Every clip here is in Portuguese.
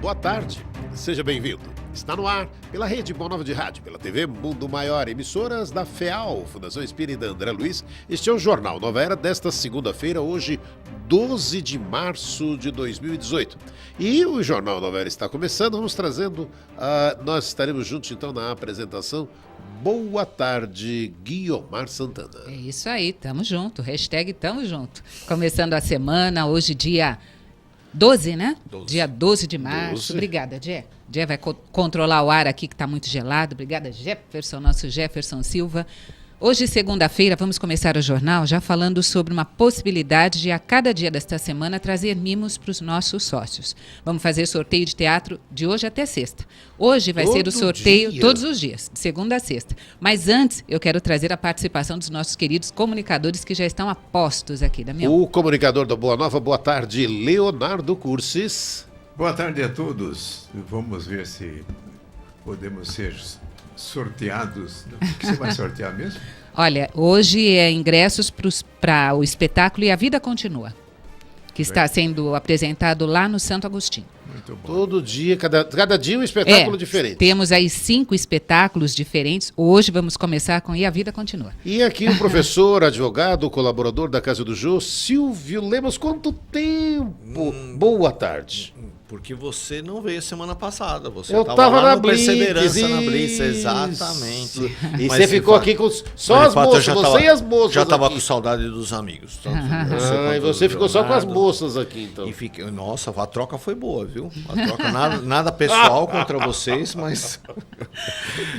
boa tarde. Seja bem-vindo. Está no ar pela Rede Boa Nova de Rádio, pela TV Mundo Maior, emissoras da FEAL, Fundação Espírita André Luiz. Este é o Jornal Nova Era desta segunda-feira, hoje 12 de março de 2018. E o Jornal Nova Era está começando, vamos trazendo, nós estaremos juntos então na apresentação. Boa tarde, Guiomar Santana. É isso aí, tamo junto, hashtag tamo junto. Começando a semana, hoje dia 12, né? 12. Dia 12 de março. 12. Obrigada, Jé. Jé vai controlar o ar aqui que está muito gelado. Obrigada, Jefferson, nosso Jefferson Silva. Hoje, segunda-feira, vamos começar o jornal já falando sobre uma possibilidade de, a cada dia desta semana, trazer mimos para os nossos sócios. Vamos fazer sorteio de teatro de hoje até sexta. Hoje vai ser o sorteio todos os dias, de segunda a sexta. Mas antes, eu quero trazer a participação dos nossos queridos comunicadores que já estão a postos aqui. Damião. O comunicador da Boa Nova, boa tarde, Leonardo Cursis. Boa tarde a todos. Vamos ver se podemos ser sorteados. O que você vai sortear mesmo? Olha, hoje é ingressos para o espetáculo E a Vida Continua, que está sendo apresentado lá no Santo Agostinho. Muito bom. Todo dia, cada dia um espetáculo diferente. Temos aí 5 espetáculos diferentes. Hoje vamos começar com E a Vida Continua. E aqui o professor, advogado, colaborador da Casa do Jô, Silvio Lemos. Quanto tempo? Boa tarde. Porque você não veio semana passada, você Eu estava tava lá na no Blitz, Perseverança na Blitz, isso. exatamente. E Mas você ficou aqui com só as moças, você e as moças já estava aqui. com saudade dos amigos. Tanto E você ficou só com as moças aqui, então. E fiquei, nossa, a troca foi boa, viu? A troca nada pessoal contra vocês, mas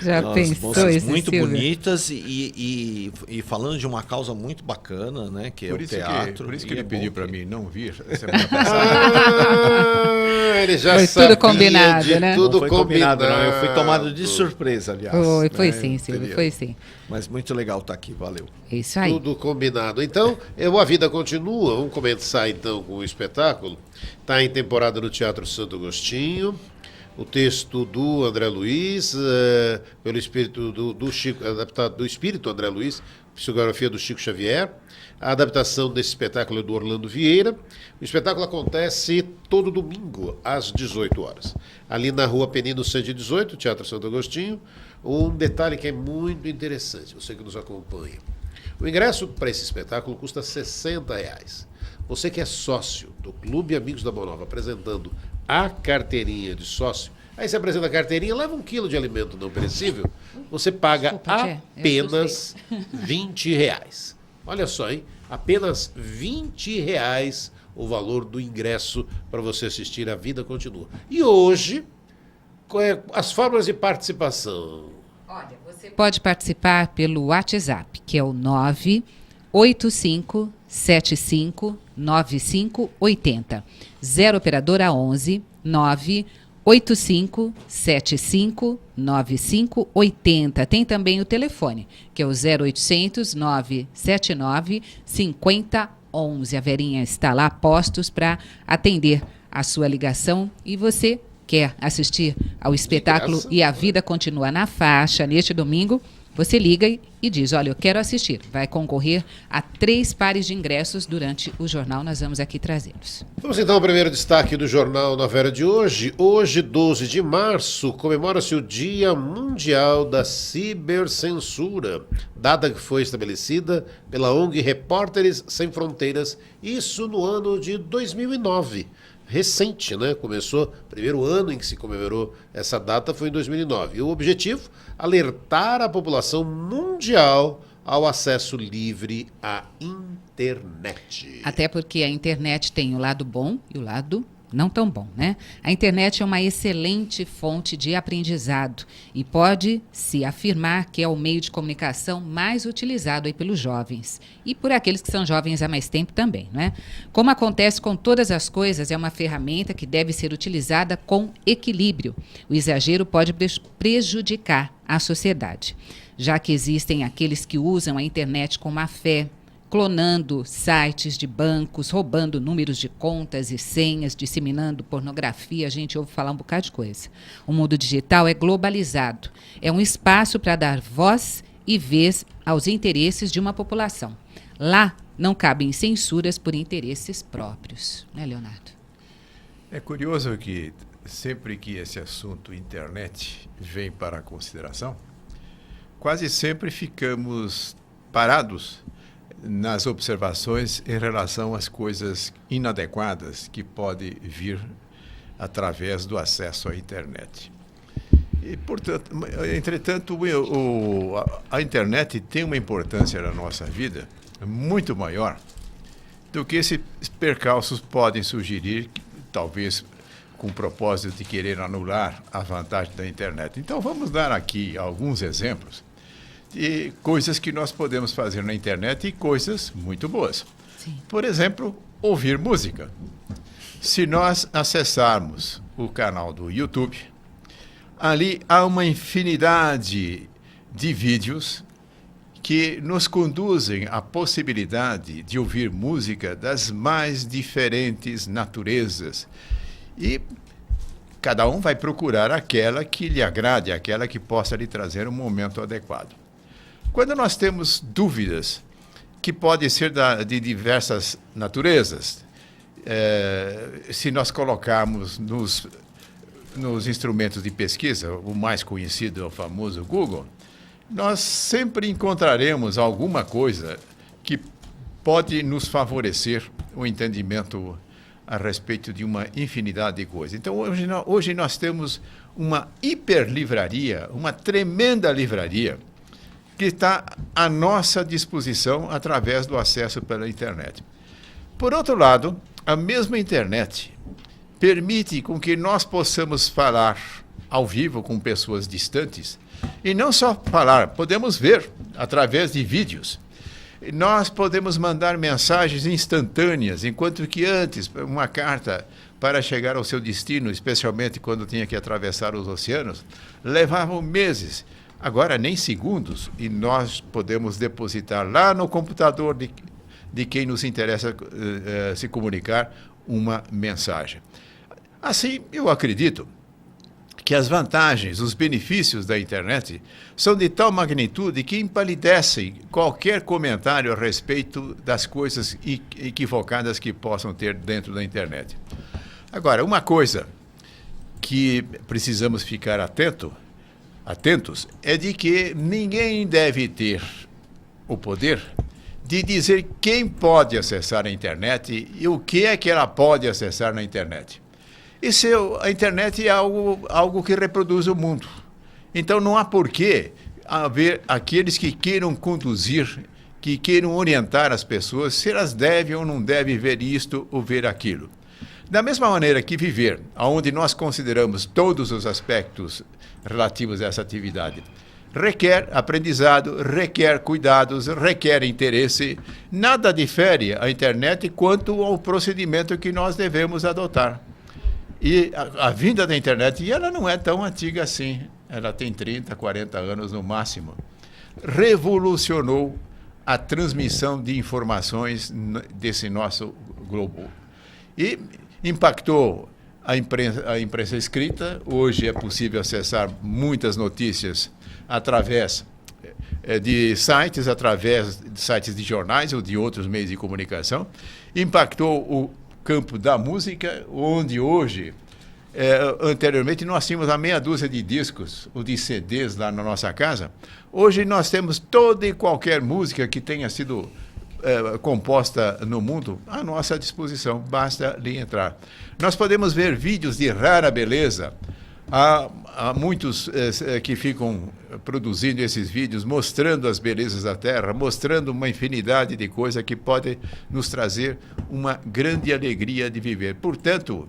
Já pensou isso, muito Silvio? bonitas e falando de uma causa muito bacana, né? Que é o teatro. Por isso que E ele é pediu bom para que- mim não vir semana passada. Ele já Foi tudo sabia combinado, de né? tudo Não foi combinado, não. Eu fui tomado de surpresa, aliás. Foi né? sim, Silvio, Entendeu? foi sim. Mas muito legal estar aqui, valeu. É isso aí. Tudo combinado. Então, A Vida Continua. Vamos começar então com o espetáculo. Está em temporada no Teatro Santo Agostinho. O texto do André Luiz, pelo espírito do Chico, adaptado do espírito André Luiz, psicografia do Chico Xavier. A adaptação desse espetáculo é do Orlando Vieira. O espetáculo acontece todo domingo, às 18 horas. Ali na Rua Penino 118, Teatro Santo Agostinho. Um detalhe que é muito interessante, você que nos acompanha. O ingresso para esse espetáculo custa R$ 60. Você que é sócio do Clube Amigos da Boa Nova, apresentando a carteirinha de sócio, aí você apresenta a carteirinha, leva 1 quilo de alimento não perecível, você paga Desculpa, Tchê, eu apenas R$ 20. Olha só, hein? Apenas R$ 20 o valor do ingresso para você assistir A Vida Continua. E hoje, as formas de participação. Olha, você pode participar pelo WhatsApp, que é o 985759580. 0 operadora 11 985759580. Tem também o telefone, que é o 0800 979 5011. A Verinha está lá a postos para atender a sua ligação e você quer assistir ao espetáculo graça. E a Vida Continua na Faixa neste domingo, você liga e diz, olha, eu quero assistir. Vai concorrer a 3 pares de ingressos durante o jornal, nós vamos aqui trazê-los. Vamos então ao primeiro destaque do Jornal Nova Era de hoje. Hoje, 12 de março, comemora-se o Dia Mundial da Cibercensura, data que foi estabelecida pela ONG Repórteres Sem Fronteiras, isso no ano de 2009. Recente, né? Começou, o primeiro ano em que se comemorou essa data foi em 2009. E o objetivo, alertar a população mundial ao acesso livre à internet. Até porque a internet tem o lado bom e o lado não tão bom, né? A internet é uma excelente fonte de aprendizado e pode-se afirmar que é o meio de comunicação mais utilizado aí pelos jovens e por aqueles que são jovens há mais tempo também, né? Como acontece com todas as coisas, é uma ferramenta que deve ser utilizada com equilíbrio. O exagero pode prejudicar a sociedade, já que existem aqueles que usam a internet com má fé, clonando sites de bancos, roubando números de contas e senhas, disseminando pornografia, a gente ouve falar um bocado de coisa. O mundo digital é globalizado, é um espaço para dar voz e vez aos interesses de uma população. Lá não cabem censuras por interesses próprios, né, Leonardo? É curioso que sempre que esse assunto internet vem para a consideração, quase sempre ficamos parados nas observações em relação às coisas inadequadas que podem vir através do acesso à internet. E, portanto, entretanto, a internet tem uma importância na nossa vida muito maior do que esses percalços podem sugerir, talvez com o propósito de querer anular a vantagem da internet. Então, vamos dar aqui alguns exemplos de coisas que nós podemos fazer na internet e coisas muito boas. Sim. Por exemplo, ouvir música. Se nós acessarmos o canal do YouTube, ali há uma infinidade de vídeos que nos conduzem à possibilidade de ouvir música das mais diferentes naturezas. E cada um vai procurar aquela que lhe agrade, aquela que possa lhe trazer um momento adequado. Quando nós temos dúvidas, que podem ser de diversas naturezas, se nós colocarmos nos instrumentos de pesquisa, o mais conhecido é o famoso Google, nós sempre encontraremos alguma coisa que pode nos favorecer o entendimento a respeito de uma infinidade de coisas. Então, hoje nós temos uma hiperlivraria, uma tremenda livraria, que está à nossa disposição através do acesso pela internet. Por outro lado, a mesma internet permite com que nós possamos falar ao vivo com pessoas distantes, e não só falar, podemos ver através de vídeos. Nós podemos mandar mensagens instantâneas, enquanto que antes, uma carta para chegar ao seu destino, especialmente quando tinha que atravessar os oceanos, levavam meses. Agora, nem segundos, e nós podemos depositar lá no computador de quem nos interessa se comunicar uma mensagem. Assim, eu acredito que as vantagens, os benefícios da internet são de tal magnitude que empalidecem qualquer comentário a respeito das coisas equivocadas que possam ter dentro da internet. Agora, uma coisa que precisamos ficar atentos é de que ninguém deve ter o poder de dizer quem pode acessar a internet e o que é que ela pode acessar na internet. A internet é algo que reproduz o mundo. Então não há porquê haver aqueles que queiram conduzir, que queiram orientar as pessoas se elas devem ou não devem ver isto ou ver aquilo. Da mesma maneira que viver, onde nós consideramos todos os aspectos relativos a essa atividade, requer aprendizado, requer cuidados, requer interesse. Nada difere a internet quanto ao procedimento que nós devemos adotar. E a vinda da internet, e ela não é tão antiga assim, ela tem 30, 40 anos no máximo, revolucionou a transmissão de informações desse nosso globo. E impactou a imprensa escrita. Hoje é possível acessar muitas notícias através de sites, de jornais ou de outros meios de comunicação. Impactou o campo da música, onde hoje, anteriormente, nós tínhamos a meia dúzia de discos ou de CDs lá na nossa casa. Hoje nós temos toda e qualquer música que tenha sido composta no mundo à nossa disposição, basta lhe entrar. Nós podemos ver vídeos de rara beleza. Há muitos que ficam produzindo esses vídeos, mostrando as belezas da Terra, mostrando uma infinidade de coisas que podem nos trazer uma grande alegria de viver. Portanto,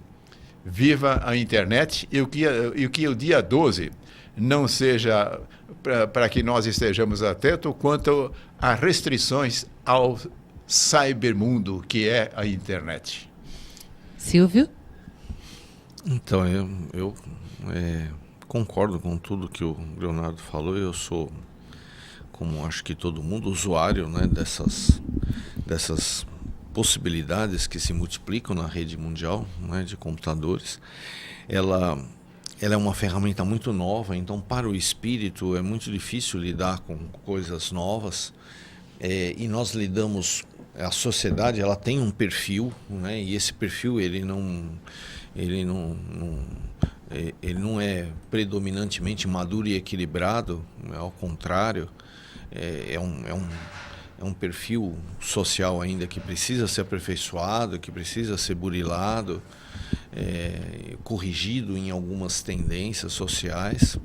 viva a internet e que o dia 12 não seja para que nós estejamos atentos quanto a restrições ao cybermundo que é a internet. Silvio? Então, eu concordo com tudo que o Leonardo falou. Eu sou, como acho que todo mundo, usuário, né, dessas possibilidades que se multiplicam na rede mundial, né, de computadores. Ela é uma ferramenta muito nova, então para o espírito é muito difícil lidar com coisas novas, e nós lidamos, a sociedade ela tem um perfil, né, e esse perfil ele não ele não é predominantemente maduro e equilibrado, ao contrário, é um perfil social ainda que precisa ser aperfeiçoado, que precisa ser burilado, corrigido em algumas tendências sociais,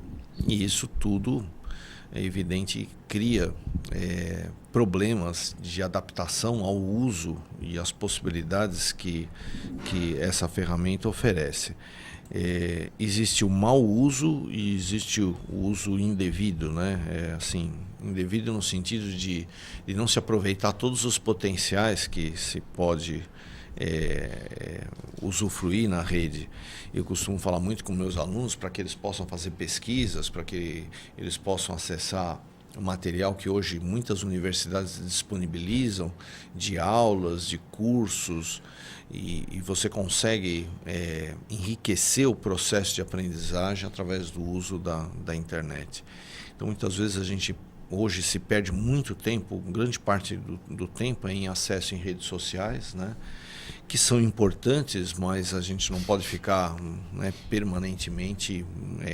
e isso tudo, é evidente, cria problemas de adaptação ao uso e às possibilidades que essa ferramenta oferece. Existe o mau uso e existe o uso indevido, né? Assim, indevido no sentido de não se aproveitar todos os potenciais que se pode usufruir na rede. Eu costumo falar muito com meus alunos para que eles possam fazer pesquisas, para que eles possam acessar o material que hoje muitas universidades disponibilizam, de aulas, de cursos, e você consegue enriquecer o processo de aprendizagem através do uso da internet. Então, muitas vezes a gente hoje se perde muito tempo, grande parte do tempo em acesso em redes sociais, né? Que são importantes, mas a gente não pode ficar, né, permanentemente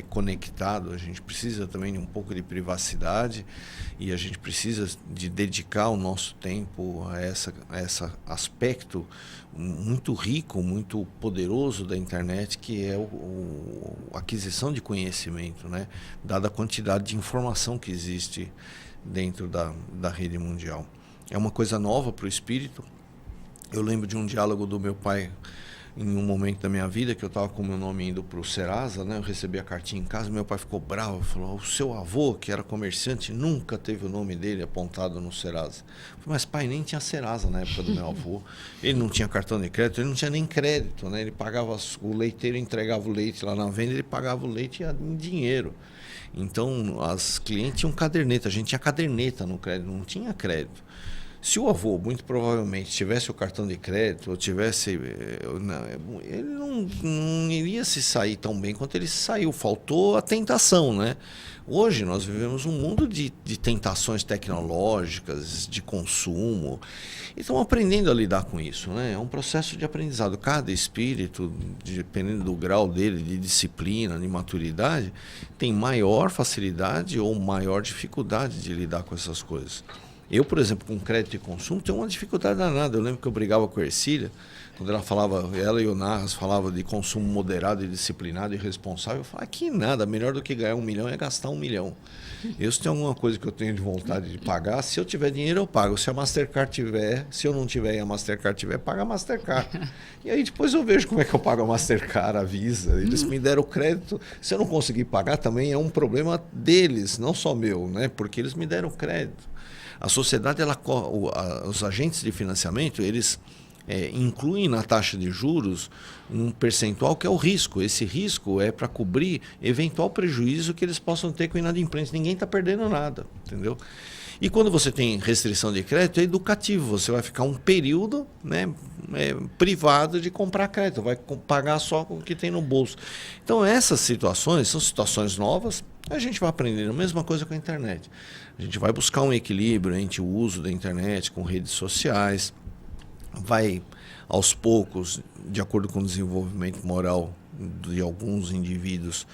conectado. A gente precisa também de um pouco de privacidade e a gente precisa de dedicar o nosso tempo a esse aspecto muito rico, muito poderoso da internet, que é a aquisição de conhecimento, né, dada a quantidade de informação que existe dentro da rede mundial. É uma coisa nova para o espírito. Eu lembro de um diálogo do meu pai em um momento da minha vida, que eu estava com o meu nome indo para o Serasa, né? Eu recebi a cartinha em casa, meu pai ficou bravo, falou: o seu avô, que era comerciante, nunca teve o nome dele apontado no Serasa. Eu falei: mas pai, nem tinha Serasa na época do meu avô, ele não tinha cartão de crédito, ele não tinha nem crédito, né? Ele pagava, o leiteiro entregava o leite lá na venda, ele pagava o leite em dinheiro. Então, as clientes tinham caderneta, a gente tinha caderneta no crédito, não tinha crédito. Se o avô, muito provavelmente, tivesse o cartão de crédito, ou tivesse, ele não iria se sair tão bem quanto ele saiu. Faltou a tentação, né? Hoje nós vivemos um mundo de tentações tecnológicas, de consumo, e estamos aprendendo a lidar com isso, né? É um processo de aprendizado. Cada espírito, dependendo do grau dele, de disciplina, de maturidade, tem maior facilidade ou maior dificuldade de lidar com essas coisas. Eu, por exemplo, com crédito e consumo, tenho uma dificuldade danada. Eu lembro que eu brigava com a Ercília, quando ela e o Narras falavam de consumo moderado e disciplinado e responsável. Eu falava: que nada, melhor do que ganhar 1 milhão é gastar 1 milhão. Eu, se tem alguma coisa que eu tenho de vontade de pagar, se eu tiver dinheiro eu pago. Se a Mastercard tiver, se eu não tiver e a Mastercard tiver, paga a Mastercard. E aí depois eu vejo como é que eu pago a Mastercard, a Visa. Eles me deram crédito. Se eu não conseguir pagar, também é um problema deles, não só meu, né? Porque eles me deram crédito. A sociedade, os agentes de financiamento, eles incluem na taxa de juros um percentual que é o risco. Esse risco é para cobrir eventual prejuízo que eles possam ter com inadimplência. Ninguém está perdendo nada, entendeu? E quando você tem restrição de crédito, é educativo. Você vai ficar um período, né, privado de comprar crédito. Vai pagar só com o que tem no bolso. Então, essas situações são situações novas. A gente vai aprendendo a mesma coisa com a internet. A gente vai buscar um equilíbrio entre o uso da internet com redes sociais. Vai, aos poucos, de acordo com o desenvolvimento moral de alguns indivíduos,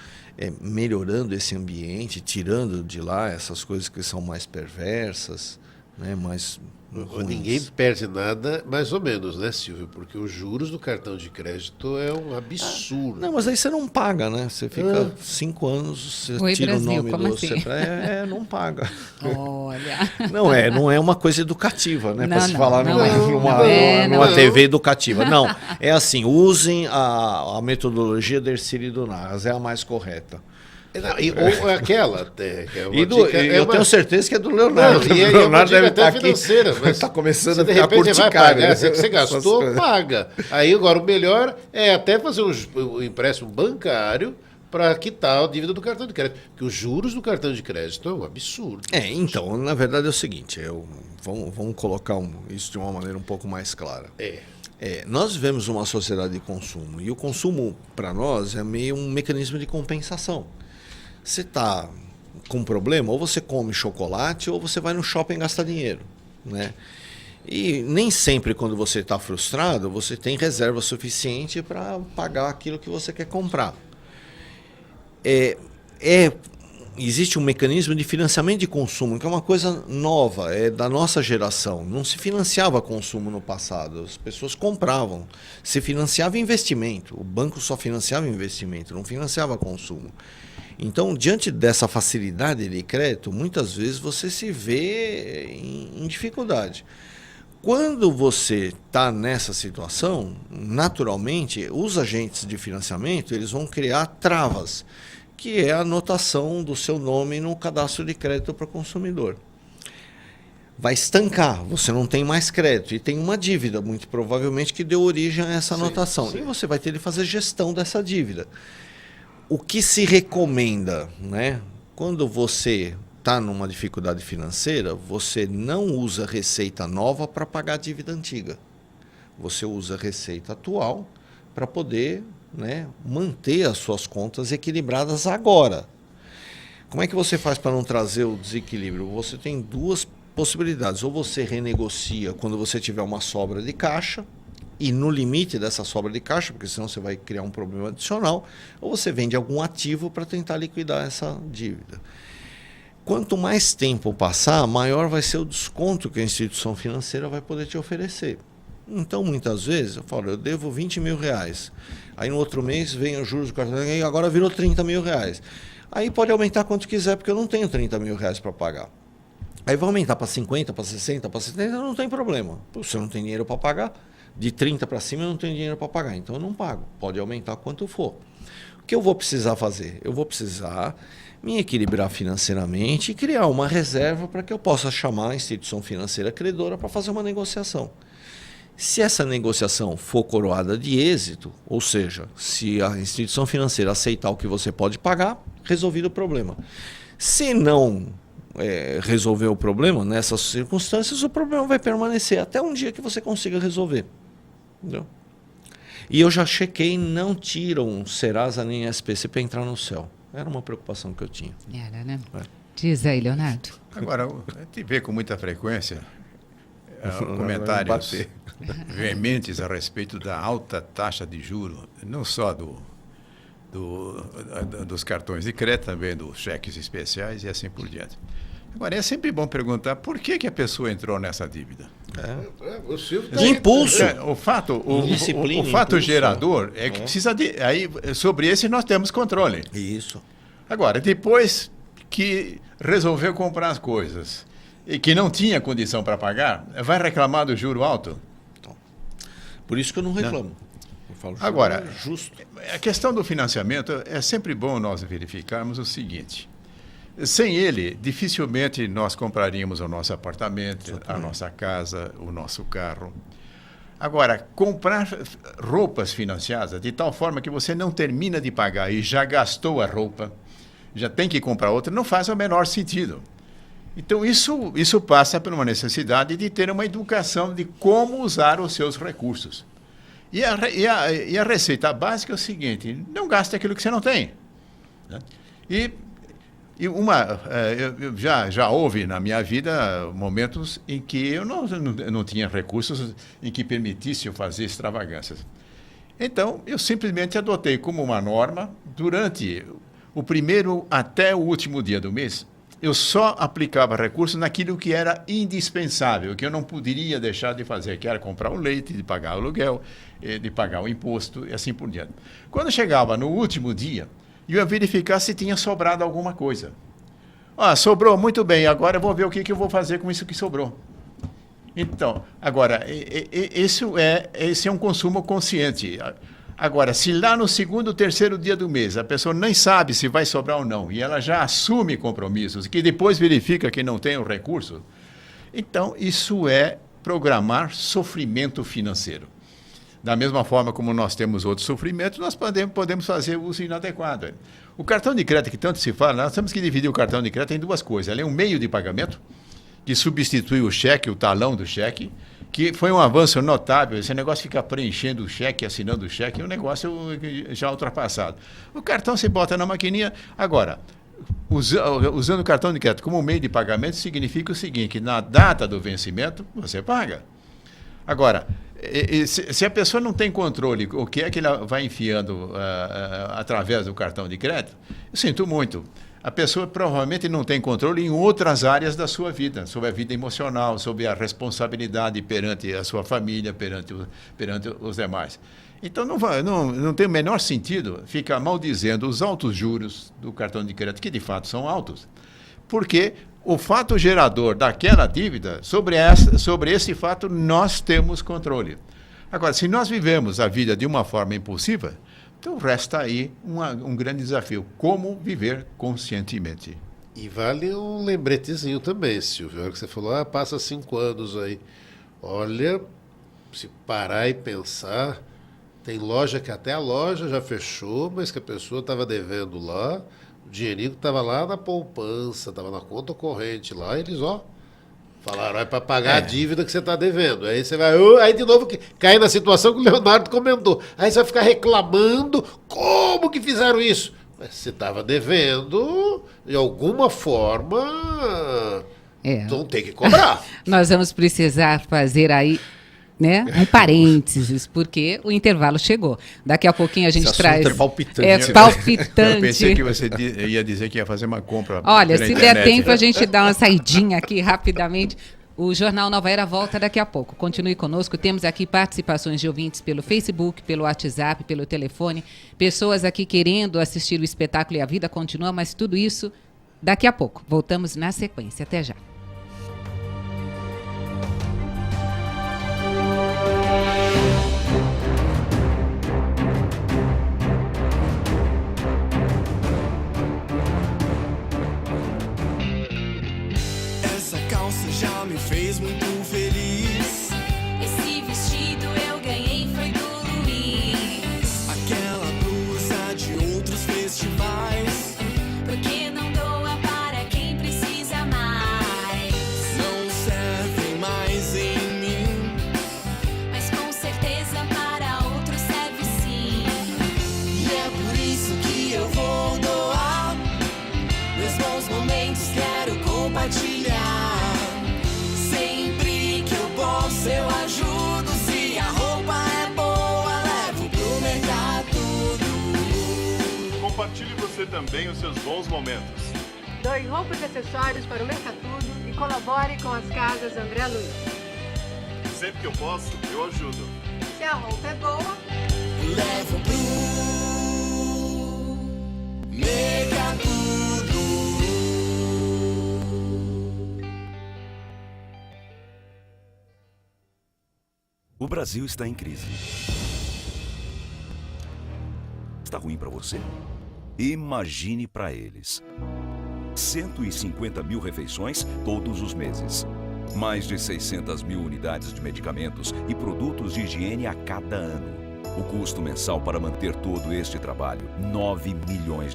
melhorando esse ambiente, tirando de lá essas coisas que são mais perversas, né, mais ruins. Ninguém perde nada, mais ou menos, né, Silvio? Porque os juros do cartão de crédito é um absurdo. Não, mas aí você não paga, né? Você fica 5 anos, você Oi, tira Brasil, o nome como do... assim? não paga. Olha. Não é uma coisa educativa, né? Para se falar não numa TV educativa. Não, é assim, usem a metodologia da Ercília do Narras, é a mais correta. Ou aquela, Eu tenho certeza que é do Leonardo. Não, e o Leonardo deve até estar financeira, aqui. Mas Está começando se a de ficar repente você vai corticário. pagar, você gastou, paga. Aí agora o melhor é até fazer um empréstimo bancário para quitar a dívida do cartão de crédito. Porque os juros do cartão de crédito é um absurdo. Então, na verdade é o seguinte, vamos colocar isso de uma maneira um pouco mais clara. Nós vivemos uma sociedade de consumo, e o consumo, para nós, é meio um mecanismo de compensação. Você está com um problema, ou você come chocolate, ou você vai no shopping gastar dinheiro, né? E nem sempre, quando você está frustrado, você tem reserva suficiente para pagar aquilo que você quer comprar. existe um mecanismo de financiamento de consumo, que é uma coisa nova, é da nossa geração. Não se financiava consumo no passado, as pessoas compravam. Se financiava investimento, o banco só financiava investimento, não financiava consumo. Então, diante dessa facilidade de crédito, muitas vezes você se vê em dificuldade. Quando você está nessa situação, naturalmente, os agentes de financiamento eles vão criar travas, que é a anotação do seu nome no cadastro de crédito para o consumidor. Vai estancar, você não tem mais crédito e tem uma dívida, muito provavelmente, que deu origem a essa anotação. E você vai ter de fazer gestão dessa dívida. O que se recomenda, né? Quando você está numa dificuldade financeira, você não usa receita nova para pagar a dívida antiga. Você usa a receita atual para poder, né, manter as suas contas equilibradas agora. Como é que você faz para não trazer o desequilíbrio? Você tem duas possibilidades. Ou você renegocia quando você tiver uma sobra de caixa, e no limite dessa sobra de caixa, porque senão você vai criar um problema adicional, ou você vende algum ativo para tentar liquidar essa dívida. Quanto mais tempo passar, maior vai ser o desconto que a instituição financeira vai poder te oferecer. Então, muitas vezes, eu falo, eu devo 20 mil reais. Aí no outro mês vem os juros do cartão e agora virou 30 mil reais. Aí pode aumentar quanto quiser, porque eu não tenho 30 mil reais para pagar. Aí vai aumentar para 50, para 60, para 70, não tem problema. Você não tem dinheiro para pagar. De 30 para cima eu não tenho dinheiro para pagar, então eu não pago. Pode aumentar quanto for. O que eu vou precisar fazer? Eu vou precisar me equilibrar financeiramente e criar uma reserva para que eu possa chamar a instituição financeira credora para fazer uma negociação. Se essa negociação for coroada de êxito, ou seja, se a instituição financeira aceitar o que você pode pagar, resolvido o problema. Se não resolver o problema, nessas circunstâncias, o problema vai permanecer até um dia que você consiga resolver. Entendeu? E eu já chequei, não tiram Serasa nem SPC para entrar no céu. Era uma preocupação que eu tinha. Era, né? Diz aí, Leonardo. Agora, a gente vê com muita frequência comentários veementes a respeito da alta taxa de juros, não só dos cartões de crédito, também dos cheques especiais e assim por diante. Agora, é sempre bom perguntar por que a pessoa entrou nessa dívida. De impulso. O fato gerador é que precisa de... Aí, sobre esse nós temos controle. Isso. Agora, depois que resolveu comprar as coisas e que não tinha condição para pagar, vai reclamar do juro alto? Então, por isso que eu não reclamo. Eu falo, agora, justo. A questão do financiamento, é sempre bom nós verificarmos o seguinte. Sem ele, dificilmente nós compraríamos o nosso apartamento, a nossa casa, o nosso carro. Agora, comprar roupas financiadas de tal forma que você não termina de pagar e já gastou a roupa, já tem que comprar outra, não faz o menor sentido. Então, isso passa por uma necessidade de ter uma educação de como usar os seus recursos. E a receita básica é o seguinte, não gaste aquilo que você não tem. Né? Eu já houve na minha vida momentos em que eu não tinha recursos em que permitisse eu fazer extravagâncias. Então, eu simplesmente adotei como uma norma, durante o primeiro até o último dia do mês, eu só aplicava recursos naquilo que era indispensável, que eu não poderia deixar de fazer, que era comprar o leite, de pagar o aluguel, de pagar o imposto e assim por diante. Quando chegava no último dia, eu ia verificar se tinha sobrado alguma coisa. Sobrou, muito bem, agora eu vou ver o que eu vou fazer com isso que sobrou. Então, agora, esse é um consumo consciente. Agora, se lá no segundo, terceiro dia do mês, a pessoa nem sabe se vai sobrar ou não, e ela já assume compromissos, que depois verifica que não tem o recurso, então isso é programar sofrimento financeiro. Da mesma forma como nós temos outros sofrimentos, nós podemos fazer uso inadequado. O cartão de crédito que tanto se fala, nós temos que dividir o cartão de crédito em duas coisas. Ele é um meio de pagamento, que substitui o cheque, o talão do cheque, que foi um avanço notável. Esse negócio de ficar preenchendo o cheque, assinando o cheque, é um negócio já ultrapassado. O cartão se bota na maquininha. Agora, usando o cartão de crédito como meio de pagamento, significa o seguinte, que na data do vencimento, você paga. Agora, Se a pessoa não tem controle, o que é que ela vai enfiando através do cartão de crédito? Eu sinto muito. A pessoa provavelmente não tem controle em outras áreas da sua vida, sobre a vida emocional, sobre a responsabilidade perante a sua família, perante os demais. Então não tem o menor sentido ficar maldizendo os altos juros do cartão de crédito, que de fato são altos, porque o fato gerador daquela dívida, sobre esse fato nós temos controle. Agora, se nós vivemos a vida de uma forma impulsiva, então resta aí um grande desafio, como viver conscientemente. E vale um lembretezinho também, Silvio. A hora que você falou, passa 5 anos aí. Olha, se parar e pensar, tem loja que até a loja já fechou, mas que a pessoa estava devendo lá, o dinheirinho estava lá na poupança, estava na conta corrente lá, e eles, falaram, é para pagar a dívida que você está devendo. Aí você vai, aí de novo cai na situação que o Leonardo comentou. Aí você vai ficar reclamando, como que fizeram isso? Mas você estava devendo, de alguma forma, então tem que cobrar. Nós vamos precisar fazer aí, né, um parênteses, porque o intervalo chegou. Daqui a pouquinho a gente Esse traz... assunto é palpitante. É palpitante. Eu pensei que você ia dizer que ia fazer uma compra. Olha, pela se internet. der tempo a gente dá uma saidinha aqui rapidamente. O Jornal Nova Era volta daqui a pouco. Continue conosco. Temos aqui participações de ouvintes pelo Facebook, pelo WhatsApp, pelo telefone. Pessoas aqui querendo assistir o espetáculo e a vida continua, mas tudo isso daqui a pouco. Voltamos na sequência. Até já. Já me fez muito feliz. Esse vestido eu ganhei foi do Luiz. Aquela blusa de outros festivais. Porque não doa para quem precisa mais. Não servem mais em mim. Mas com certeza para outros serve sim. E é por isso que eu vou doar. Meus bons momentos quero compartilhar. Eu ajudo, se a roupa é boa, levo pro mercado. Compartilhe você também os seus bons momentos. Doe roupas e acessórios para o Mercatudo e colabore com as casas André Luiz. Sempre que eu posso, eu ajudo. Se a roupa é boa, levo pro Mercatudo. O Brasil está em crise. Está ruim para você? Imagine para eles. 150 mil refeições todos os meses. Mais de 600 mil unidades de medicamentos e produtos de higiene a cada ano. O custo mensal para manter todo este trabalho, R$9 milhões.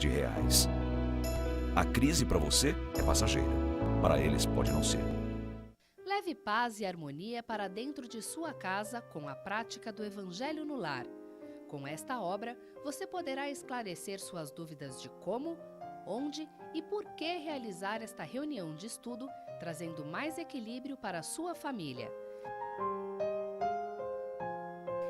A crise para você é passageira. Para eles pode não ser. Leve paz e harmonia para dentro de sua casa com a prática do Evangelho no Lar. Com esta obra, você poderá esclarecer suas dúvidas de como, onde e por que realizar esta reunião de estudo, trazendo mais equilíbrio para a sua família.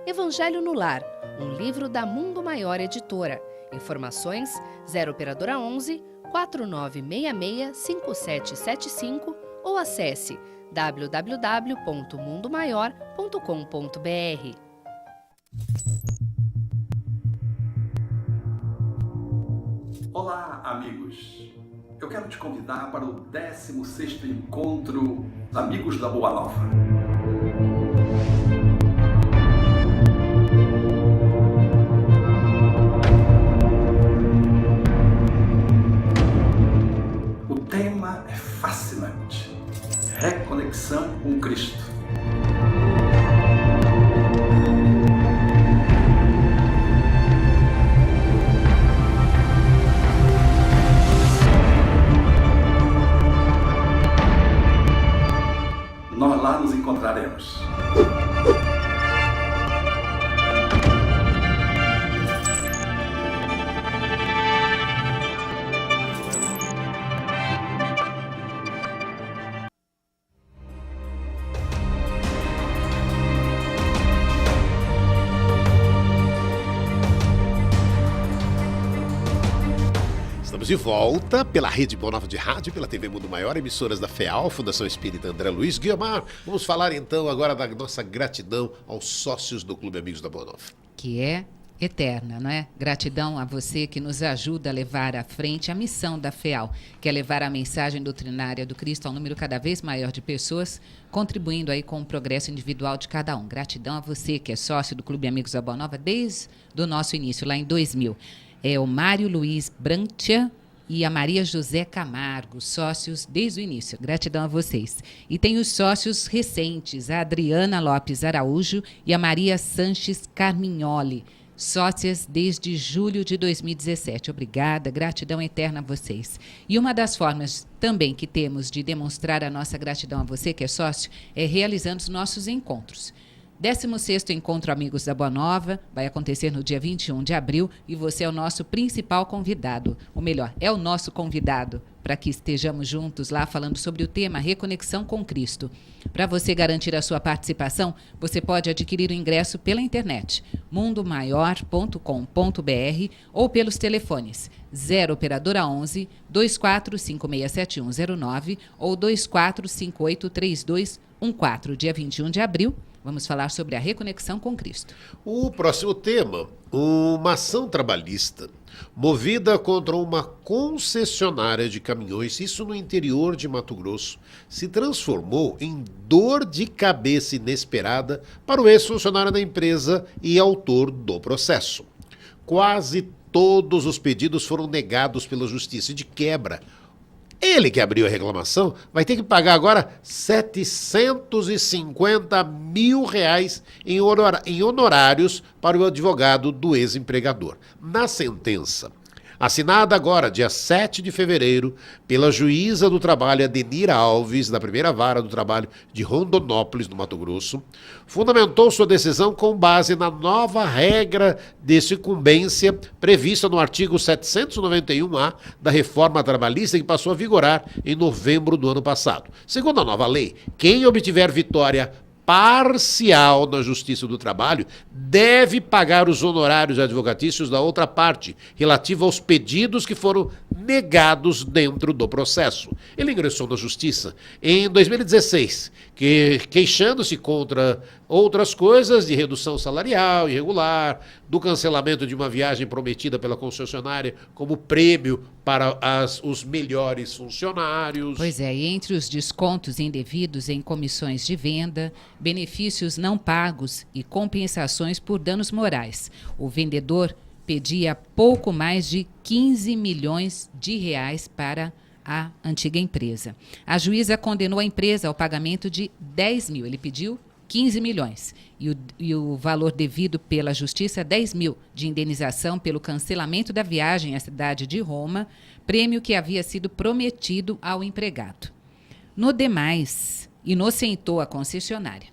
Evangelho no Lar, um livro da Mundo Maior Editora. Informações 0 operadora 11 4966 5775 ou acesse www.mundomaior.com.br. Olá, amigos! Eu quero te convidar para o 16º encontro Amigos da Boa Nova. O tema é fascinante. Reconexão com Cristo. Nós lá nos encontraremos. Estamos de volta pela Rede Boa Nova de Rádio, pela TV Mundo Maior, emissoras da FEAL, Fundação Espírita André Luiz. Guiomar, vamos falar então agora da nossa gratidão aos sócios do Clube Amigos da Boa Nova. Que é eterna, não é? Gratidão a você que nos ajuda a levar à frente a missão da FEAL, que é levar a mensagem doutrinária do Cristo a um número cada vez maior de pessoas, contribuindo aí com o progresso individual de cada um. Gratidão a você que é sócio do Clube Amigos da Boa Nova desde o nosso início, lá em 2000. É o Mário Luiz Brantia e a Maria José Camargo, sócios desde o início. Gratidão a vocês. E tem os sócios recentes, a Adriana Lopes Araújo e a Maria Sanches Carmignoli, sócias desde julho de 2017. Obrigada, gratidão eterna a vocês. E uma das formas também que temos de demonstrar a nossa gratidão a você que é sócio é realizando os nossos encontros. 16º Encontro Amigos da Boa Nova vai acontecer no dia 21 de abril e você é o nosso principal convidado, ou melhor, é o nosso convidado para que estejamos juntos lá falando sobre o tema Reconexão com Cristo. Para você garantir a sua participação, você pode adquirir o ingresso pela internet, mundomaior.com.br ou pelos telefones 0 operadora 11 24567109 ou 24583214, dia 21 de abril. Vamos falar sobre a reconexão com Cristo. O próximo tema, uma ação trabalhista movida contra uma concessionária de caminhões, isso no interior de Mato Grosso, se transformou em dor de cabeça inesperada para o ex-funcionário da empresa e autor do processo. Quase todos os pedidos foram negados pela justiça e de quebra. Ele que abriu a reclamação vai ter que pagar agora R$750 mil em honorários para o advogado do ex-empregador. Na sentença, assinada agora, dia 7 de fevereiro, pela juíza do trabalho Adenira Alves, da primeira vara do trabalho de Rondonópolis, no Mato Grosso, fundamentou sua decisão com base na nova regra de sucumbência prevista no artigo 791-A da reforma trabalhista que passou a vigorar em novembro do ano passado. Segundo a nova lei, quem obtiver vitória parcial na Justiça do Trabalho deve pagar os honorários advocatícios da outra parte, relativo aos pedidos que foram negados dentro do processo. Ele ingressou na Justiça em 2016, queixando-se contra outras coisas de redução salarial irregular, do cancelamento de uma viagem prometida pela concessionária como prêmio para os melhores funcionários. Pois é, e entre os descontos indevidos em comissões de venda, benefícios não pagos e compensações por danos morais, o vendedor pedia pouco mais de 15 milhões de reais para a antiga empresa. A juíza condenou a empresa ao pagamento de 10 mil. Ele pediu 15 milhões. E o valor devido pela justiça, 10 mil de indenização pelo cancelamento da viagem à cidade de Roma, prêmio que havia sido prometido ao empregado. No demais, inocentou a concessionária.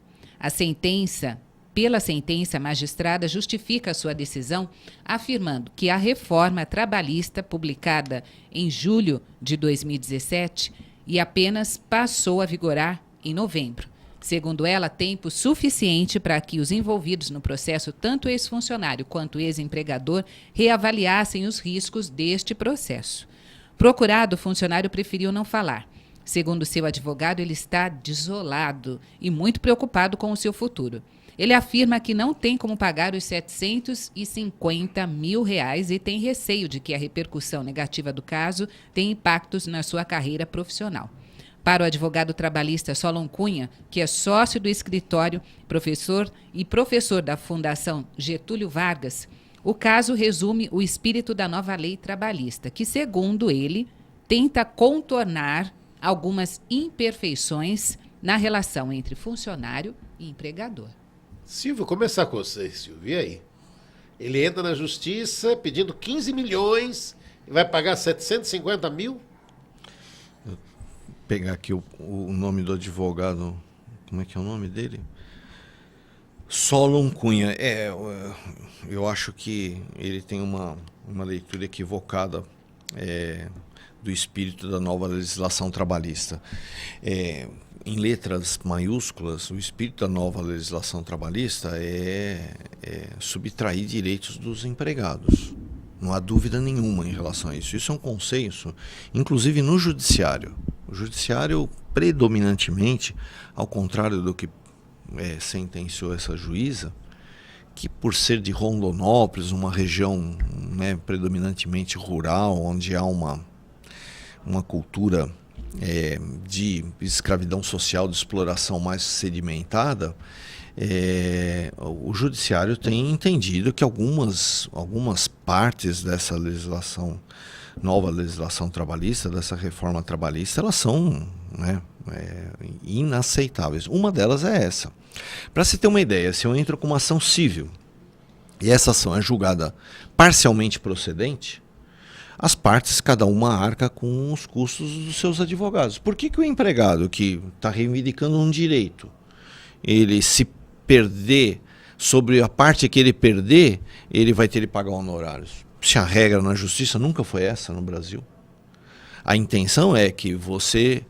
Pela sentença, a magistrada justifica a sua decisão, afirmando que a reforma trabalhista, publicada em julho de 2017, e apenas passou a vigorar em novembro. Segundo ela, tempo suficiente para que os envolvidos no processo, tanto ex-funcionário quanto ex-empregador, reavaliassem os riscos deste processo. Procurado, o funcionário preferiu não falar. Segundo seu advogado, ele está desolado e muito preocupado com o seu futuro. Ele afirma que não tem como pagar os 750 mil reais e tem receio de que a repercussão negativa do caso tenha impactos na sua carreira profissional. Para o advogado trabalhista Solon Cunha, que é sócio do escritório, professor da Fundação Getúlio Vargas, o caso resume o espírito da nova lei trabalhista, que, segundo ele, tenta contornar algumas imperfeições na relação entre funcionário e empregador. Silvio, vou começar com você, Silvio. E aí? Ele entra na justiça pedindo 15 milhões e vai pagar 750 mil? Vou pegar aqui o nome do advogado. Como é que é o nome dele? Solon Cunha. Eu acho que ele tem uma leitura equivocada do espírito da nova legislação trabalhista. Em letras maiúsculas, o espírito da nova legislação trabalhista é subtrair direitos dos empregados, Não há dúvida nenhuma em relação a isso. Isso é um consenso, inclusive no judiciário. O judiciário, predominantemente, ao contrário do que sentenciou essa juíza, que por ser de Rondonópolis, uma região, né, predominantemente rural, onde há uma cultura de escravidão social, de exploração mais sedimentada, o judiciário tem entendido que algumas partes dessa legislação, nova legislação trabalhista, dessa reforma trabalhista, elas são, né, inaceitáveis. Uma delas é essa. Para se ter uma ideia, se eu entro com uma ação civil e essa ação é julgada parcialmente procedente, as partes, cada uma arca com os custos dos seus advogados. Por que o empregado que está reivindicando um direito, ele se perder, sobre a parte que ele perder, ele vai ter que pagar honorários? Se a regra na justiça nunca foi essa no Brasil. A intenção é que você,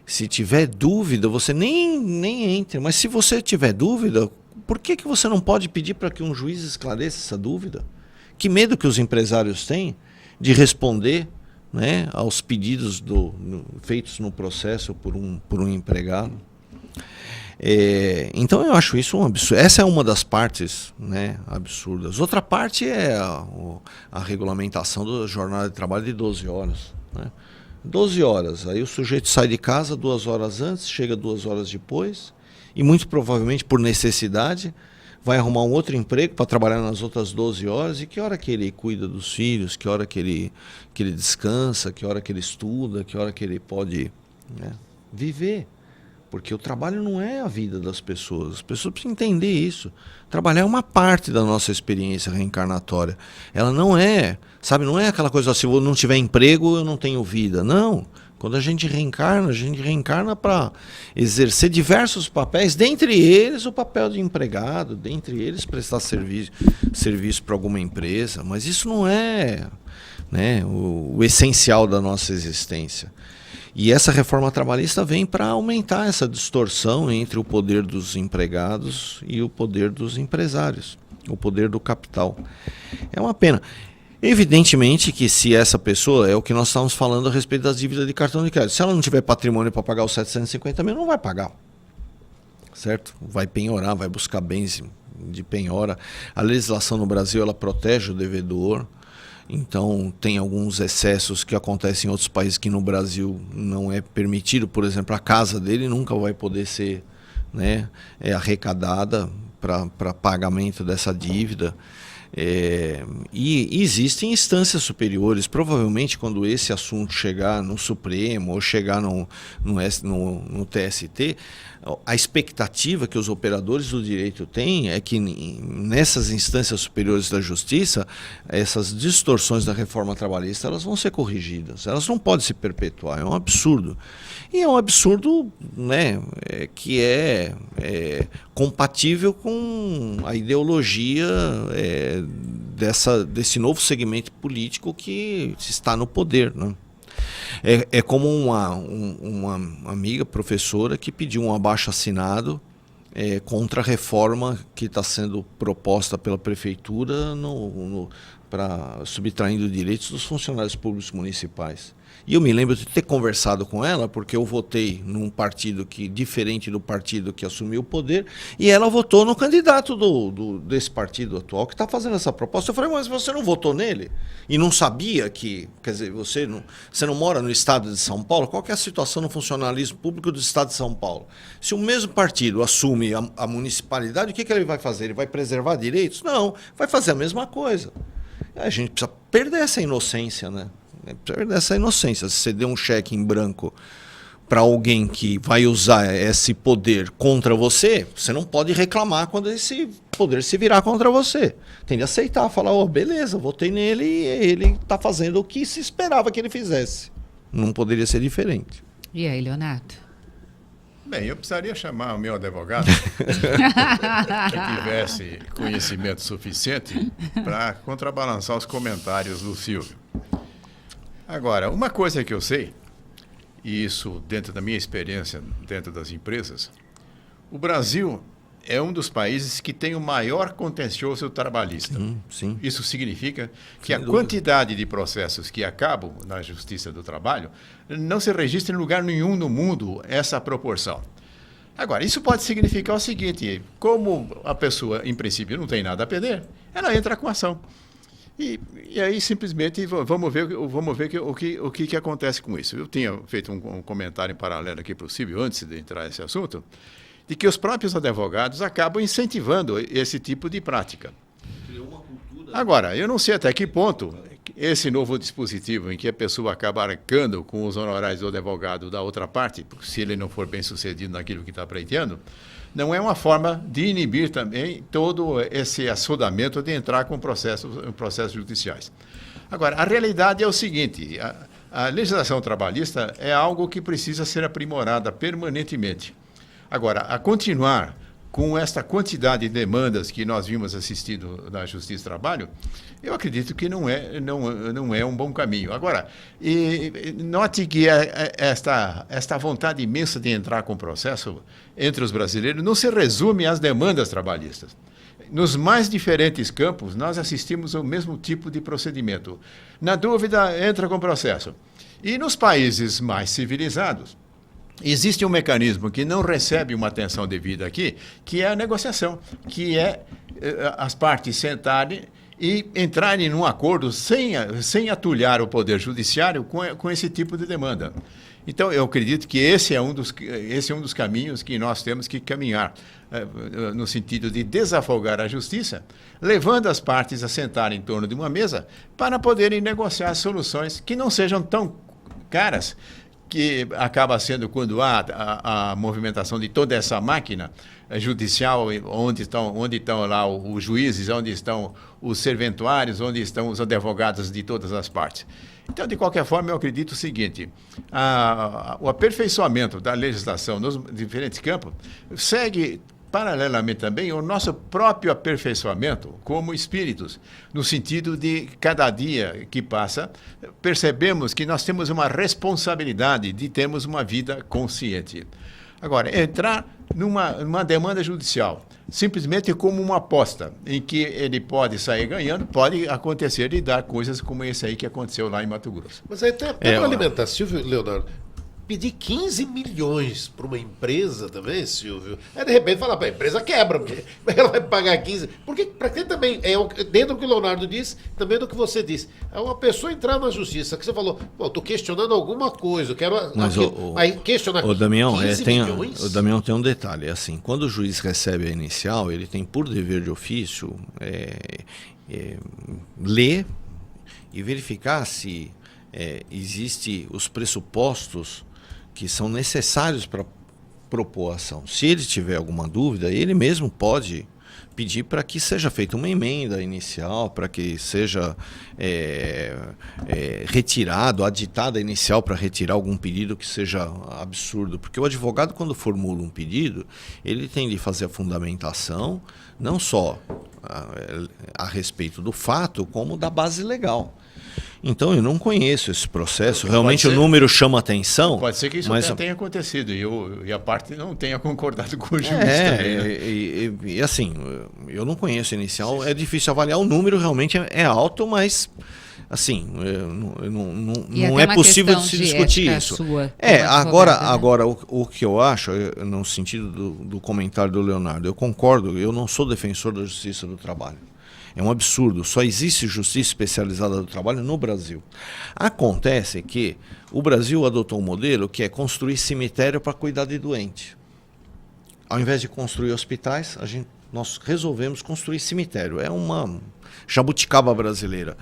se tiver dúvida, você nem entre. Mas se você tiver dúvida, por que você não pode pedir para que um juiz esclareça essa dúvida? Que medo que os empresários têm de responder, né, aos pedidos feitos no processo por um empregado. Então eu acho isso um absurdo. Essa é uma das partes, né, absurdas. Outra parte é a regulamentação da jornada de trabalho de 12 horas. Né? 12 horas, aí o sujeito sai de casa 2 horas antes, chega 2 horas depois, e muito provavelmente por necessidade vai arrumar um outro emprego para trabalhar nas outras 12 horas, e que hora que ele cuida dos filhos, que hora que ele descansa, que hora que ele estuda, que hora que ele pode, né, viver. Porque o trabalho não é a vida das pessoas. As pessoas precisam entender isso. Trabalhar é uma parte da nossa experiência reencarnatória. Ela não é, sabe, não é aquela coisa, se eu não tiver emprego, eu não tenho vida. Não. Quando a gente reencarna para exercer diversos papéis, dentre eles o papel de empregado, dentre eles prestar serviço para alguma empresa. Mas isso não é, né, o essencial da nossa existência. E essa reforma trabalhista vem para aumentar essa distorção entre o poder dos empregados e o poder dos empresários, o poder do capital. É uma pena. Evidentemente que se essa pessoa, é o que nós estamos falando a respeito das dívidas de cartão de crédito, se ela não tiver patrimônio para pagar os 750 mil, não vai pagar, certo? Vai penhorar, vai buscar bens de penhora. A legislação no Brasil, ela protege o devedor. Então, tem alguns excessos que acontecem em outros países que no Brasil não é permitido. Por exemplo, a casa dele nunca vai poder ser, né, arrecadada para pagamento dessa dívida. E existem instâncias superiores. Provavelmente, quando esse assunto chegar no Supremo ou chegar no TST, a expectativa que os operadores do direito têm é que nessas instâncias superiores da justiça, essas distorções da reforma trabalhista, elas vão ser corrigidas. Elas não podem se perpetuar. É um absurdo. E é um absurdo, né, que é compatível com a ideologia desse novo segmento político que está no poder, né? É como uma amiga professora que pediu um abaixo-assinado contra a reforma que está sendo proposta pela prefeitura para subtraindo direitos dos funcionários públicos municipais. E eu me lembro de ter conversado com ela, porque eu votei num partido diferente do partido que assumiu o poder, e ela votou no candidato desse partido atual que está fazendo essa proposta. Eu falei, mas você não votou nele? E não sabia que, quer dizer, você não mora no estado de São Paulo? Qual que é a situação no funcionalismo público do estado de São Paulo? Se o mesmo partido assume a municipalidade, o que ele vai fazer? Ele vai preservar direitos? Não, vai fazer a mesma coisa. A gente precisa perder essa inocência, né? Essa inocência. Se você der um cheque em branco para alguém que vai usar esse poder contra você, você não pode reclamar quando esse poder se virar contra você. Tem de aceitar, falar, beleza, votei nele e ele está fazendo o que se esperava que ele fizesse. Não poderia ser diferente. E aí, Leonardo? Bem, eu precisaria chamar o meu advogado que tivesse conhecimento suficiente para contrabalançar os comentários do Silvio. Agora, uma coisa que eu sei, e isso dentro da minha experiência dentro das empresas, o Brasil é um dos países que tem o maior contencioso trabalhista. Sim. Isso significa que Sem a dúvida. quantidade de processos que acabam na Justiça do Trabalho não se registra em lugar nenhum no mundo essa proporção. Agora, isso pode significar o seguinte: como a pessoa, em princípio, não tem nada a perder, ela entra com ação. E aí, simplesmente, vamos ver o que acontece com isso. Eu tinha feito um comentário em paralelo aqui para o Silvio, antes de entrar nesse assunto, de que os próprios advogados acabam incentivando esse tipo de prática. Agora, eu não sei até que ponto esse novo dispositivo em que a pessoa acaba arcando com os honorários do advogado da outra parte, se ele não for bem sucedido naquilo que está pleiteando, não é uma forma de inibir também todo esse assodamento de entrar com processos judiciais. Agora, a realidade é o seguinte: a legislação trabalhista é algo que precisa ser aprimorada permanentemente. Agora, a continuar com esta quantidade de demandas que nós vimos assistindo na Justiça do Trabalho, eu acredito que não é um bom caminho. Agora, note que esta vontade imensa de entrar com o processo entre os brasileiros não se resume às demandas trabalhistas. Nos mais diferentes campos, nós assistimos ao mesmo tipo de procedimento. Na dúvida, entra com o processo. E nos países mais civilizados, existe um mecanismo que não recebe uma atenção devida aqui, que é a negociação, que é as partes sentarem e entrarem num acordo sem atulhar o Poder Judiciário com esse tipo de demanda. Então, eu acredito que esse é um dos caminhos que nós temos que caminhar, no sentido de desafogar a justiça, levando as partes a sentarem em torno de uma mesa para poderem negociar soluções que não sejam tão caras, que acaba sendo quando há a movimentação de toda essa máquina judicial, onde estão lá os juízes, onde estão os serventuários, onde estão os advogados de todas as partes. Então, de qualquer forma, eu acredito o seguinte: o aperfeiçoamento da legislação nos diferentes campos segue paralelamente também o nosso próprio aperfeiçoamento como espíritos, no sentido de, cada dia que passa, percebemos que nós temos uma responsabilidade de termos uma vida consciente. Agora, entrar numa demanda judicial, simplesmente como uma aposta, em que ele pode sair ganhando, pode acontecer de dar coisas como esse aí que aconteceu lá em Mato Grosso. Mas aí tem uma alimentação, Silvio, Leonardo. Pedir 15 milhões para uma empresa também, Silvio, aí de repente falar, a empresa quebra, porque ela vai pagar 15. Porque para quem também, dentro do que o Leonardo disse, também do que você disse, é uma pessoa entrar na justiça, que você falou, estou questionando alguma coisa, eu quero mas aí questionar o Damião, 15 milhões. O Damião tem um detalhe, é assim, quando o juiz recebe a inicial, ele tem por dever de ofício ler e verificar se existe os pressupostos que são necessários para propor a ação. Se ele tiver alguma dúvida, ele mesmo pode pedir para que seja feita uma emenda inicial, para que seja retirado, aditada inicial para retirar algum pedido que seja absurdo. Porque o advogado, quando formula um pedido, ele tem de fazer a fundamentação, não só a respeito do fato, como da base legal. Então, eu não conheço esse processo. Realmente, o número chama atenção. Pode ser que isso até tenha acontecido e a parte não tenha concordado com o juiz também. Né? E assim, eu não conheço a inicial. É difícil avaliar. O número realmente é alto, mas assim, não é possível de se discutir isso. Agora o que eu acho, no sentido do comentário do Leonardo, eu concordo, eu não sou defensor da justiça do trabalho. É um absurdo. Só existe justiça especializada do trabalho no Brasil. Acontece que o Brasil adotou um modelo que é construir cemitério para cuidar de doente. Ao invés de construir hospitais, nós resolvemos construir cemitério. É uma jabuticaba brasileira.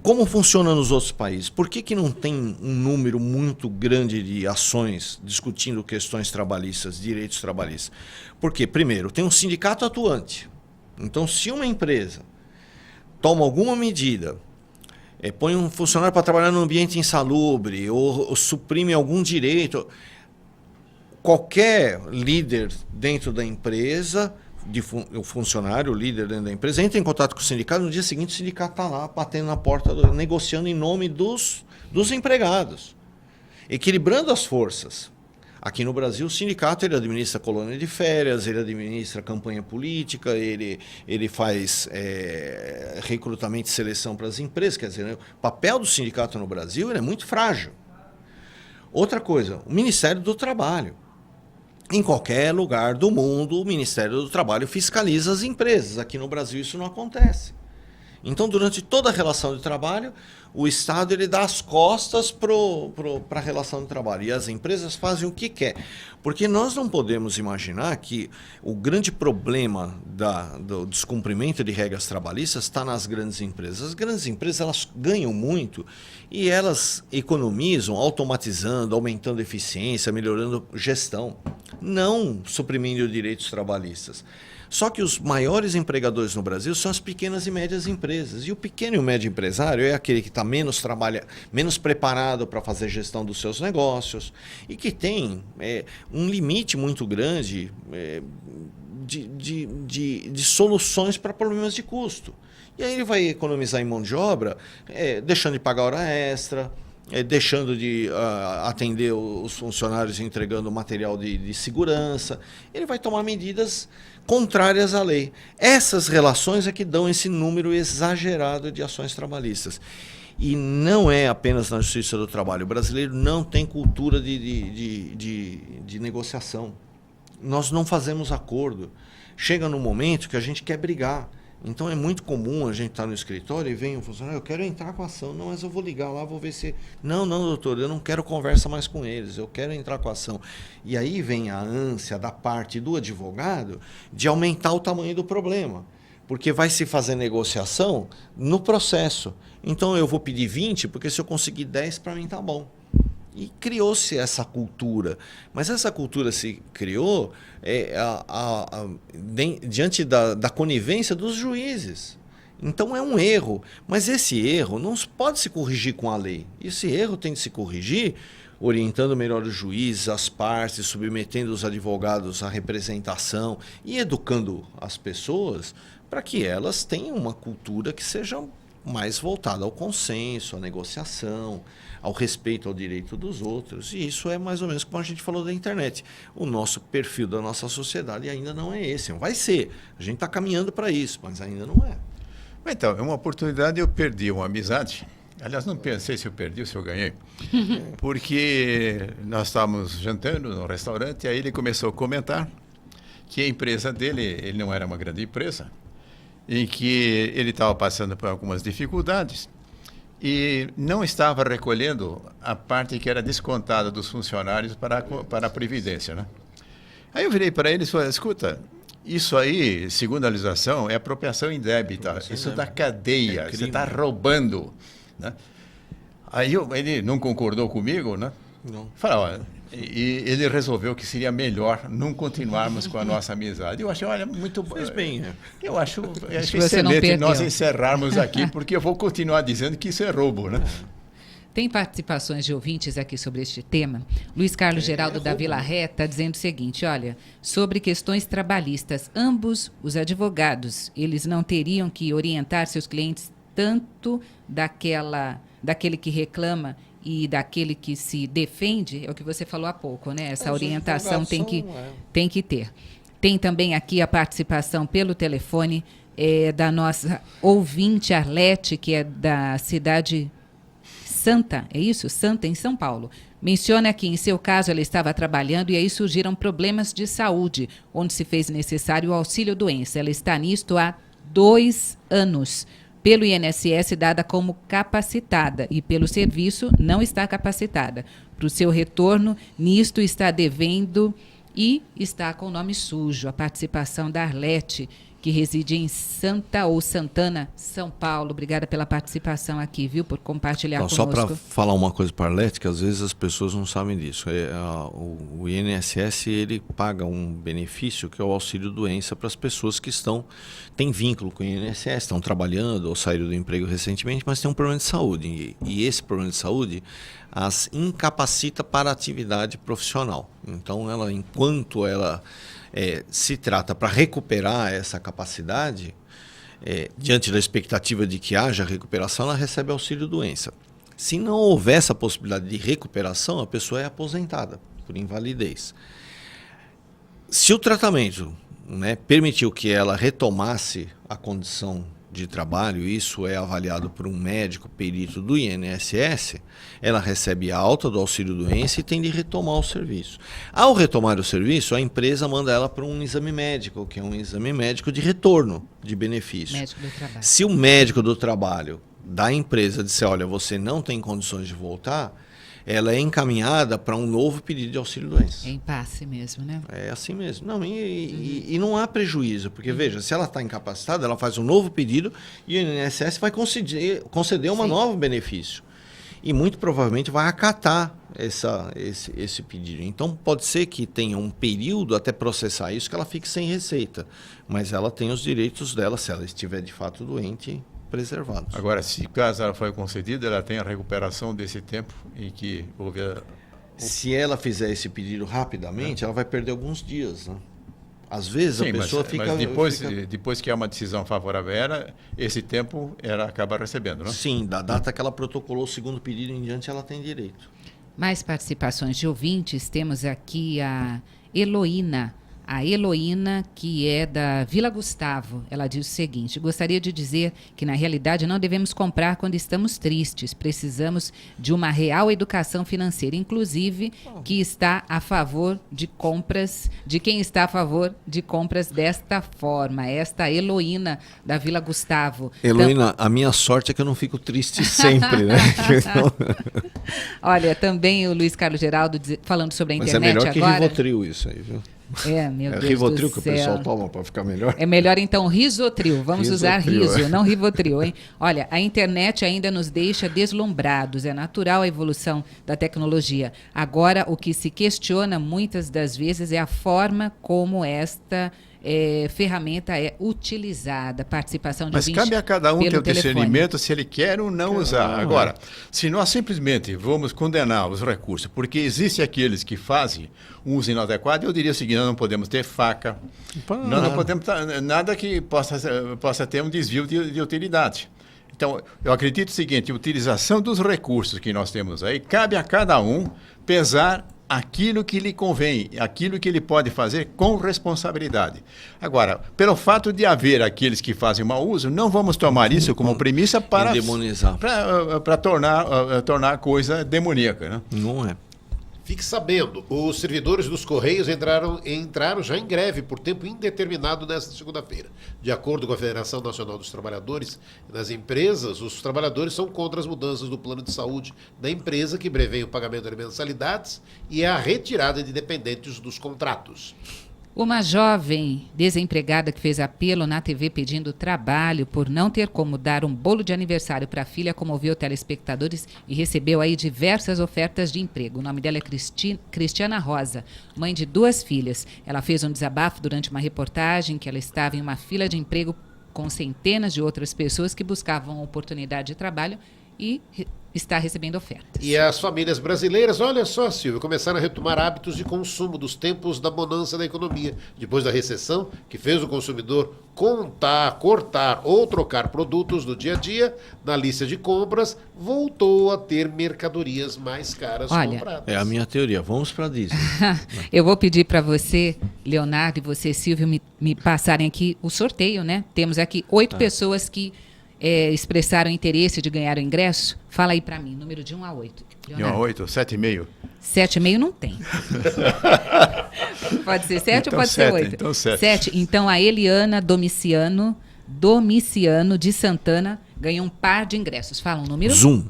Como funciona nos outros países? Por que não tem um número muito grande de ações discutindo questões trabalhistas, direitos trabalhistas? Porque, primeiro, tem um sindicato atuante. Então, se uma empresa toma alguma medida, põe um funcionário para trabalhar num ambiente insalubre ou suprime algum direito, qualquer líder dentro da empresa, o funcionário, o líder dentro da empresa, entra em contato com o sindicato, no dia seguinte o sindicato está lá, batendo na porta, negociando em nome dos empregados, equilibrando as forças. Aqui no Brasil, o sindicato ele administra colônia de férias, ele administra campanha política, ele faz recrutamento e seleção para as empresas. Quer dizer, né, o papel do sindicato no Brasil ele é muito frágil. Outra coisa, o Ministério do Trabalho. Em qualquer lugar do mundo, o Ministério do Trabalho fiscaliza as empresas. Aqui no Brasil isso não acontece. Então, durante toda a relação de trabalho, o Estado ele dá as costas para a relação de trabalho. E as empresas fazem o que quer. Porque nós não podemos imaginar que o grande problema do descumprimento de regras trabalhistas está nas grandes empresas. As grandes empresas elas ganham muito e elas economizam automatizando, aumentando a eficiência, melhorando gestão, não suprimindo direitos trabalhistas. Só que os maiores empregadores no Brasil são as pequenas e médias empresas. E o pequeno e o médio empresário é aquele que está menos preparado para fazer gestão dos seus negócios e que tem um limite muito grande de soluções para problemas de custo. E aí ele vai economizar em mão de obra, deixando de pagar hora extra, deixando de atender os funcionários entregando material de segurança. Ele vai tomar medidas contrárias à lei. Essas relações é que dão esse número exagerado de ações trabalhistas. E não é apenas na Justiça do Trabalho. O brasileiro não tem cultura de negociação. Nós não fazemos acordo. Chega num momento que a gente quer brigar. Então é muito comum a gente estar no escritório e vem um funcionário, eu quero entrar com a ação, não, mas eu vou ligar lá, vou ver se... Não, doutor, eu não quero conversa mais com eles, eu quero entrar com a ação. E aí vem a ânsia da parte do advogado de aumentar o tamanho do problema, porque vai se fazer negociação no processo. Então eu vou pedir 20, porque se eu conseguir 10, para mim tá bom. E criou-se essa cultura. Mas essa cultura se criou diante da conivência dos juízes. Então é um erro. Mas esse erro não pode se corrigir com a lei. Esse erro tem de se corrigir orientando melhor os juízes, as partes, submetendo os advogados à representação e educando as pessoas para que elas tenham uma cultura que seja mais voltada ao consenso, à negociação, ao respeito ao direito dos outros. E isso é mais ou menos como a gente falou da internet. O nosso perfil da nossa sociedade ainda não é esse. Vai ser. A gente está caminhando para isso, mas ainda não é. Então, é uma oportunidade, eu perdi uma amizade. Aliás, não pensei se eu perdi ou se eu ganhei. Porque nós estávamos jantando no restaurante e aí ele começou a comentar que a empresa dele, ele não era uma grande empresa, em que ele estava passando por algumas dificuldades e não estava recolhendo a parte que era descontada dos funcionários para a Previdência, né? Aí eu virei para ele e falei, escuta, isso aí, segundo a legislação, é apropriação indébita, isso da cadeia, você está roubando, né? Aí ele não concordou comigo, né? Não. Falei, olha, e ele resolveu que seria melhor não continuarmos com a nossa amizade. Eu achei, olha, muito bom. Fez bem. Eu acho excelente nós encerrarmos aqui, porque eu vou continuar dizendo que isso é roubo, né? Tem participações de ouvintes aqui sobre este tema. Luiz Carlos Geraldo da Vila Ré está dizendo o seguinte, olha, sobre questões trabalhistas, ambos os advogados, eles não teriam que orientar seus clientes tanto daquele que reclama e daquele que se defende, é o que você falou há pouco, né? Essa orientação tem que ter. Tem também aqui a participação pelo telefone da nossa ouvinte Arlete, que é da cidade Santa, é isso? Santa, em São Paulo. Menciona que, em seu caso, ela estava trabalhando e aí surgiram problemas de saúde, onde se fez necessário o auxílio-doença. Ela está nisto há 2 anos. Pelo INSS, dada como capacitada, e pelo serviço não está capacitada. Para o seu retorno, nisto está devendo e está com o nome sujo. A participação da Arlete, que reside em Santana, São Paulo. Obrigada pela participação aqui, viu, por compartilhar conosco. Só para falar uma coisa para a Arlete, que às vezes as pessoas não sabem disso. O INSS ele paga um benefício que é o auxílio-doença para as pessoas que têm vínculo com o INSS, estão trabalhando ou saíram do emprego recentemente, mas têm um problema de saúde. E esse problema de saúde as incapacita para a atividade profissional. Então, enquanto ela se trata para recuperar essa capacidade, diante da expectativa de que haja recuperação, ela recebe auxílio-doença. Se não houver essa possibilidade de recuperação, a pessoa é aposentada. por invalidez. Se o tratamento, né, permitiu que ela retomasse a condição de trabalho, isso é avaliado por um médico perito do INSS, ela recebe a alta do auxílio-doença e tem de retomar o serviço. Ao retomar o serviço, a empresa manda ela para um exame médico, que é um exame médico de retorno de benefício. Médico do trabalho. Se o médico do trabalho da empresa disser, olha, você não tem condições de voltar, ela é encaminhada para um novo pedido de auxílio-doença. É impasse mesmo, né? É assim mesmo. Não, e não há prejuízo, porque veja, se ela está incapacitada, ela faz um novo pedido e o INSS vai conceder um novo benefício. E muito provavelmente vai acatar esse pedido. Então pode ser que tenha um período até processar isso que ela fique sem receita. Mas ela tem os direitos dela, se ela estiver de fato doente, preservados. Agora, se caso ela foi concedida, ela tem a recuperação desse tempo em que houve Se ela fizer esse pedido rapidamente, ela vai perder alguns dias, né? Às vezes a pessoa fica... Mas depois que há uma decisão favorável a ela, esse tempo ela acaba recebendo, não? Sim, da data que ela protocolou o segundo pedido em diante, ela tem direito. Mais participações de ouvintes. Temos aqui a Heloína. A Heloína, que é da Vila Gustavo, ela diz o seguinte: gostaria de dizer que, na realidade, não devemos comprar quando estamos tristes. Precisamos de uma real educação financeira, inclusive que está a favor de compras, de quem está a favor de compras desta forma. Esta Heloína, da Vila Gustavo. Heloína, então... a minha sorte é que eu não fico triste sempre, né? Olha, também o Luiz Carlos Geraldo falando sobre a internet agora. Mas é melhor que Rivotril isso aí, viu? Meu Deus Rivotril do que céu. o pessoal toma para ficar melhor. É melhor então Risotril. Vamos usar riso, é. não Rivotril, hein? Olha, a internet ainda nos deixa deslumbrados. É natural a evolução da tecnologia. Agora, o que se questiona muitas das vezes é a forma como esta ferramenta é utilizada. Participação de Mas cabe a cada um ter o discernimento se ele quer ou não usar. Agora, se nós simplesmente vamos condenar os recursos, porque existem aqueles que fazem um uso inadequado, eu diria o seguinte: nós não podemos ter faca, nós não podemos ter nada que possa ter um desvio de utilidade. Então, eu acredito o seguinte: a utilização dos recursos que nós temos aí, cabe a cada um pesar aquilo que lhe convém, aquilo que ele pode fazer com responsabilidade. Agora, pelo fato de haver aqueles que fazem mau uso, não vamos tomar isso como premissa para demonizar, para tornar a coisa demoníaca, né? Não é. Fique sabendo, os servidores dos Correios entraram já em greve por tempo indeterminado nesta segunda-feira. De acordo com a Federação Nacional dos Trabalhadores, nas empresas, os trabalhadores são contra as mudanças do plano de saúde da empresa, que prevê o pagamento de mensalidades e a retirada de dependentes dos contratos. Uma jovem desempregada que fez apelo na TV pedindo trabalho por não ter como dar um bolo de aniversário para a filha comoveu telespectadores e recebeu aí diversas ofertas de emprego. O nome dela é Cristiana Rosa, mãe de 2 filhas. Ela fez um desabafo durante uma reportagem que ela estava em uma fila de emprego com centenas de outras pessoas que buscavam oportunidade de trabalho e está recebendo ofertas. E as famílias brasileiras, olha só, Silvio, começaram a retomar hábitos de consumo dos tempos da bonança da economia. Depois da recessão, que fez o consumidor cortar ou trocar produtos do dia a dia, na lista de compras, voltou a ter mercadorias mais caras compradas. É a minha teoria. Vamos para a Disney. Eu vou pedir para você, Leonardo, e você, Silvio, me passarem aqui o sorteio, né? Temos aqui 8 pessoas que expressaram interesse de ganhar o ingresso. Fala aí para mim, número de 1 a 8. De 1 a 8, 7,5. 7,5 não tem. Pode ser 7 então ou pode 7, ser 8? Então 7. 7. Então a Eliana Domiciano de Santana ganhou um par de ingressos. Fala um número. Zoom.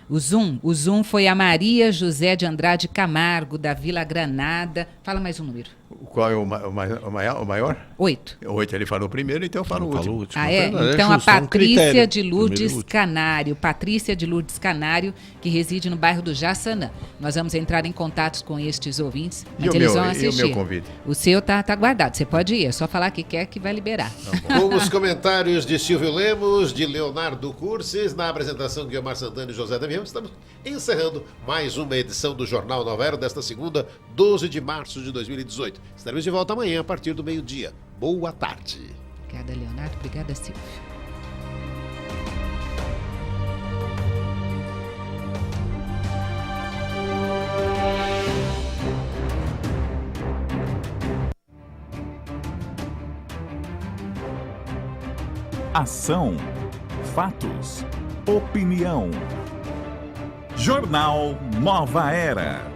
O Zoom foi a Maria José de Andrade Camargo, da Vila Granada. Fala mais um número. Qual é o maior? 8. 8, ele falou primeiro, então eu falo o último. Ah, é? Então a Patrícia de Lourdes Canário. Patrícia de Lourdes Canário, que reside no bairro do Jaçanã. Nós vamos entrar em contato com estes ouvintes, mas eles vão assistir. E o meu convite? O seu tá guardado, você pode ir, é só falar que quer que vai liberar. Com os comentários de Silvio Lemos, de Leonardo Cursis, na apresentação de Guilherme Santana e José Damião, estamos encerrando mais uma edição do Jornal Nova Era desta segunda, 12 de março de 2018. Estaremos de volta amanhã a partir do meio-dia. Boa tarde. Obrigada, Leonardo. Obrigada, Silvio. Ação, fatos, opinião. Jornal Nova Era.